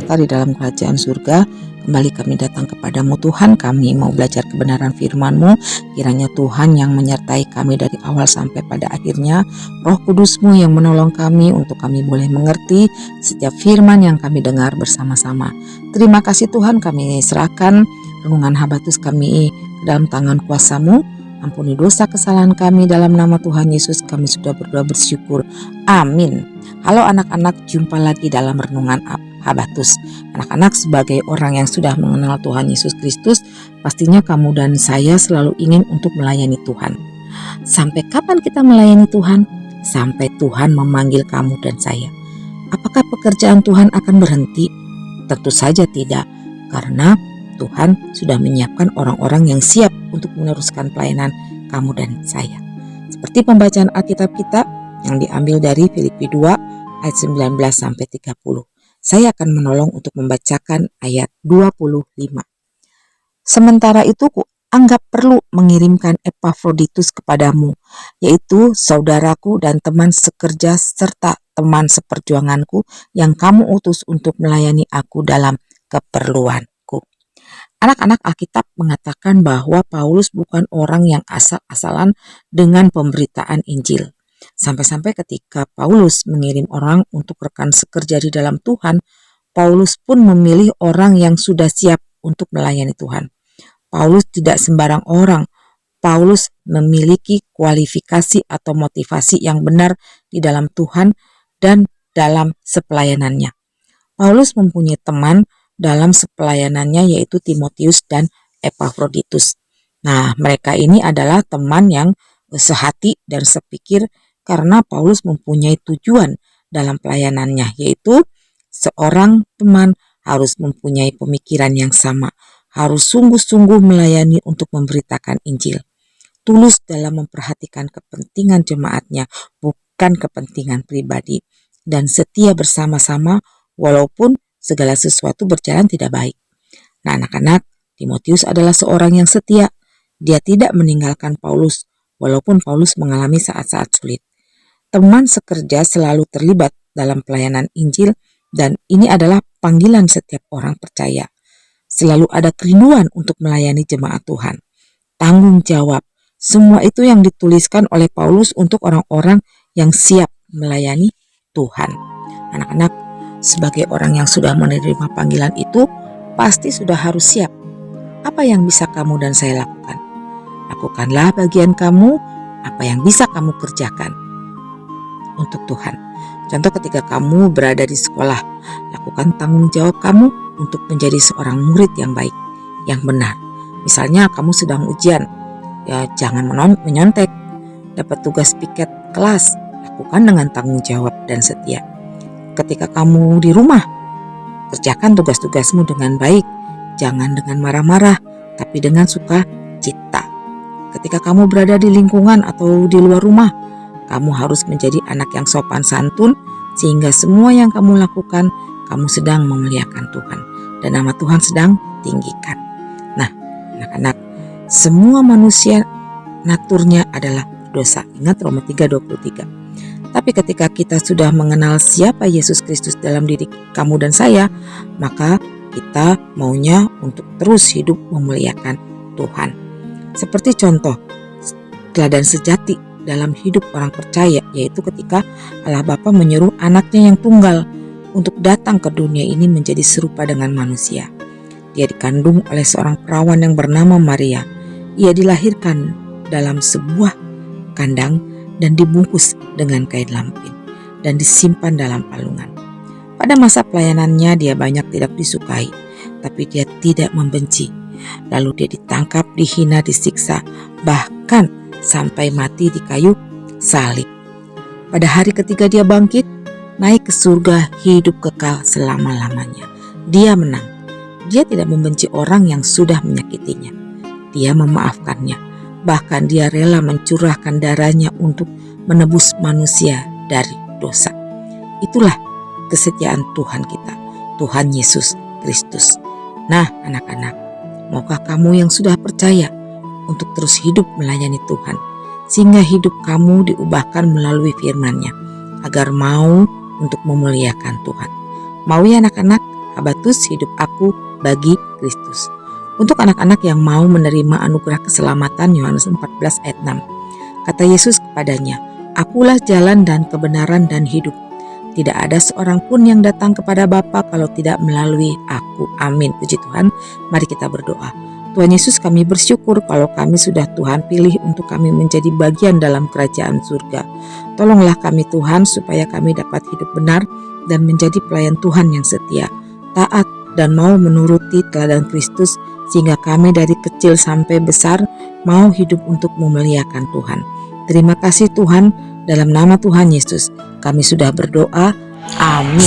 serta di dalam kerajaan surga. Kembali kami datang kepadamu Tuhan, kami mau belajar kebenaran firman-Mu. Kiranya Tuhan yang menyertai kami dari awal sampai pada akhirnya. Roh Kudus-Mu yang menolong kami untuk kami boleh mengerti setiap firman yang kami dengar bersama-sama. Terima kasih Tuhan, kami serahkan renungan Habatus kami ke dalam tangan kuasa-Mu. Ampuni dosa kesalahan kami, dalam nama Tuhan Yesus kami sudah berdoa bersyukur. Amin. Halo anak-anak, jumpa lagi dalam renungan Habatus. Anak-anak, sebagai orang yang sudah mengenal Tuhan Yesus Kristus, pastinya kamu dan saya selalu ingin untuk melayani Tuhan. Sampai kapan kita melayani Tuhan? Sampai Tuhan memanggil kamu dan saya. Apakah pekerjaan Tuhan akan berhenti? Tentu saja tidak, karena Tuhan sudah menyiapkan orang-orang yang siap untuk meneruskan pelayanan kamu dan saya. Seperti pembacaan Alkitab kita yang diambil dari Filipi 2 ayat 19 sampai 30. Saya akan menolong untuk membacakan ayat 25. Sementara itu anggap perlu mengirimkan Epafroditus kepadamu, yaitu saudaraku dan teman sekerja serta teman seperjuanganku yang kamu utus untuk melayani aku dalam keperluanku. Anak-anak, Alkitab mengatakan bahwa Paulus bukan orang yang asal-asalan dengan pemberitaan Injil. Sampai-sampai ketika Paulus mengirim orang untuk rekan sekerja di dalam Tuhan, Paulus pun memilih orang yang sudah siap untuk melayani Tuhan. Paulus tidak sembarang orang. Paulus memiliki kualifikasi atau motivasi yang benar di dalam Tuhan dan dalam sepelayanannya. Paulus mempunyai teman dalam sepelayanannya, yaitu Timotius dan Epafroditus. Nah, mereka ini adalah teman yang sehati dan sepikir, karena Paulus mempunyai tujuan dalam pelayanannya, yaitu seorang teman harus mempunyai pemikiran yang sama, harus sungguh-sungguh melayani untuk memberitakan Injil, tulus dalam memperhatikan kepentingan jemaatnya, bukan kepentingan pribadi, dan setia bersama-sama walaupun segala sesuatu berjalan tidak baik. Nah, anak-anak, Timotius adalah seorang yang setia. Dia tidak meninggalkan Paulus walaupun Paulus mengalami saat-saat sulit. Teman sekerja selalu terlibat dalam pelayanan Injil, dan ini adalah panggilan setiap orang percaya. Selalu ada kerinduan untuk melayani jemaat Tuhan. Tanggung jawab, semua itu yang dituliskan oleh Paulus untuk orang-orang yang siap melayani Tuhan. Anak-anak, sebagai orang yang sudah menerima panggilan itu, pasti sudah harus siap. Apa yang bisa kamu dan saya lakukan? Lakukanlah bagian kamu, apa yang bisa kamu kerjakan untuk Tuhan. Contoh, ketika kamu berada di sekolah, lakukan tanggung jawab kamu untuk menjadi seorang murid yang baik, yang benar. Misalnya kamu sedang ujian, ya jangan menyontek. Dapat tugas piket kelas, lakukan dengan tanggung jawab dan setia. Ketika kamu di rumah, kerjakan tugas-tugasmu dengan baik, jangan dengan marah-marah, tapi dengan sukacita. Ketika kamu berada di lingkungan atau di luar rumah, kamu harus menjadi anak yang sopan santun, sehingga semua yang kamu lakukan, kamu sedang memuliakan Tuhan, dan nama Tuhan sedang tinggikan. Nah, anak-anak, semua manusia naturnya adalah dosa. Ingat Roma 3:23. Tapi ketika kita sudah mengenal siapa Yesus Kristus dalam diri kamu dan saya, maka kita maunya untuk terus hidup memuliakan Tuhan. Seperti contoh teladan sejati dalam hidup orang percaya, yaitu ketika Allah Bapa menyuruh anaknya yang tunggal untuk datang ke dunia ini menjadi serupa dengan manusia. Dia dikandung oleh seorang perawan yang bernama Maria. Ia dilahirkan dalam sebuah kandang dan dibungkus dengan kain lampin dan disimpan dalam palungan. Pada masa pelayanannya dia banyak tidak disukai, tapi dia tidak membenci. Lalu dia ditangkap, dihina, disiksa, bahkan sampai mati di kayu salib. Pada hari ketiga dia bangkit, naik ke surga, hidup kekal selama-lamanya. Dia menang. Dia tidak membenci orang yang sudah menyakitinya. Dia memaafkannya. Bahkan dia rela mencurahkan darahnya untuk menebus manusia dari dosa. Itulah kesetiaan Tuhan kita, Tuhan Yesus Kristus. Nah, anak-anak, maukah kamu yang sudah percaya untuk terus hidup melayani Tuhan, sehingga hidup kamu diubahkan melalui firman-Nya, agar mau untuk memuliakan Tuhan? Mau ya anak-anak? habatus hidup aku bagi Kristus. Untuk anak-anak yang mau menerima anugerah keselamatan, Yohanes 14 ayat 6. Kata Yesus kepadanya, "Akulah jalan dan kebenaran dan hidup. Tidak ada seorang pun yang datang kepada Bapa kalau tidak melalui aku." Amin. Puji Tuhan. Mari kita berdoa. Tuhan Yesus, kami bersyukur kalau kami sudah Tuhan pilih untuk kami menjadi bagian dalam kerajaan surga. Tolonglah kami Tuhan supaya kami dapat hidup benar dan menjadi pelayan Tuhan yang setia, taat, dan mau menuruti teladan Kristus, sehingga kami dari kecil sampai besar mau hidup untuk memuliakan Tuhan. Terima kasih Tuhan, dalam nama Tuhan Yesus kami sudah berdoa. Amin.